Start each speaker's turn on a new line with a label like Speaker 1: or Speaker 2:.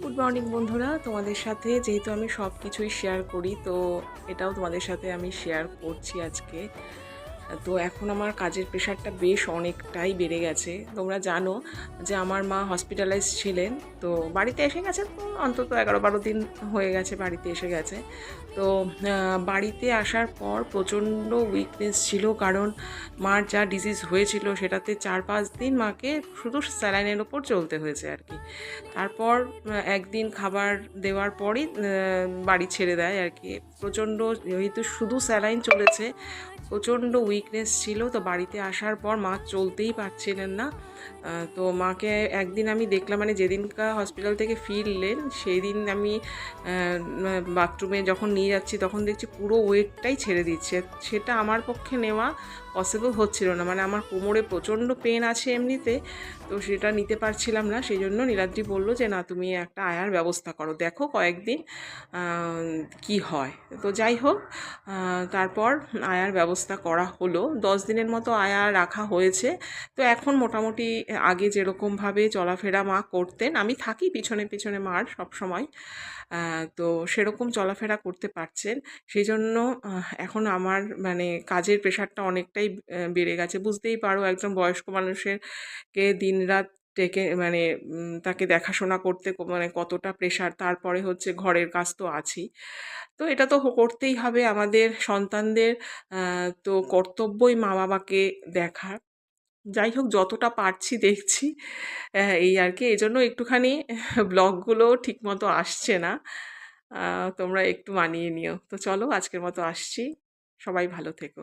Speaker 1: Good morning বন্ধুরা, তোমাদের সাথে যেহেতু আমি সব কিছুই শেয়ার করি, তো এটাও তোমাদের সাথে আমি শেয়ার করছি আজকে। তো এখন আমার কাজের প্রেশারটা বেশ অনেকটাই বেড়ে গেছে। তোমরা জানো যে আমার মা হসপিটালাইজ ছিলেন, তো বাড়িতে এসে গেছে, তো অন্তত 11-12 দিন হয়ে গেছে বাড়িতে এসে গেছে। তো বাড়িতে আসার পর প্রচণ্ড উইকনেস ছিল, কারণ মার যা ডিজিজ হয়েছিল সেটাতে 4-5 দিন মাকে শুধু স্যালাইনের ওপর চলতে হয়েছে আর কি। তারপর একদিন খাবার দেওয়ার পরই বাড়ি ছেড়ে দেয় আর কি। প্রচণ্ড, যেহেতু শুধু স্যালাইন চলেছে, প্রচণ্ড উইকনেস ছিল। তো বাড়িতে আসার পর মা চলতেই পারছিলেন না। তো মাকে একদিন আমি দেখলাম, মানে যেদিনকার হসপিটাল থেকে ফিরলেন সেই দিন আমি বাথরুমে যখন নিয়ে যাচ্ছি তখন দেখছি পুরো ওয়েটটাই ছেড়ে দিচ্ছে। সেটা আমার পক্ষে নেওয়া পসিবল হচ্ছিল না, মানে আমার কোমরে প্রচণ্ড পেন আছে এমনিতে, তো সেটা নিতে পারছিলাম না। সেই জন্য নীলাদ্রি বললো যে না, তুমি একটা আয়ার ব্যবস্থা করো, দেখো কয়েকদিন কি হয়। তো যাই হোক, তারপর আয়ার ব্যবস্থা করা হলো। 10 দিনের মতো আয়া রাখা হয়েছে। তো এখন মোটামুটি আগে যেরকমভাবে চলাফেরা মা করতেন, আমি থাকি পিছনে পিছনে মার সব সময়, তো সেরকম চলাফেরা করতে পারছেন। সেই জন্য এখন আমার মানে কাজের প্রেশারটা অনেকটাই বেড়ে গেছে। বুঝতেই পারো একজন বয়স্ক মানুষের কে দিনরাত ডেকে মানে তাকে দেখাশোনা করতে মানে কতটা প্রেশার। তারপরে হচ্ছে ঘরের কাজ তো আছেই। তো এটা তো করতেই হবে আমাদের সন্তানদের, তো কর্তব্যই মা বাবাকে দেখা। যাই হোক, যতটা পারছি দেখছি, এই আর কি। এই জন্য একটুখানি ব্লগগুলো ঠিকমতো আসছে না, তোমরা একটু মানিয়ে নিও। তো চলো, আজকের মতো আসছি। সবাই ভালো থেকো।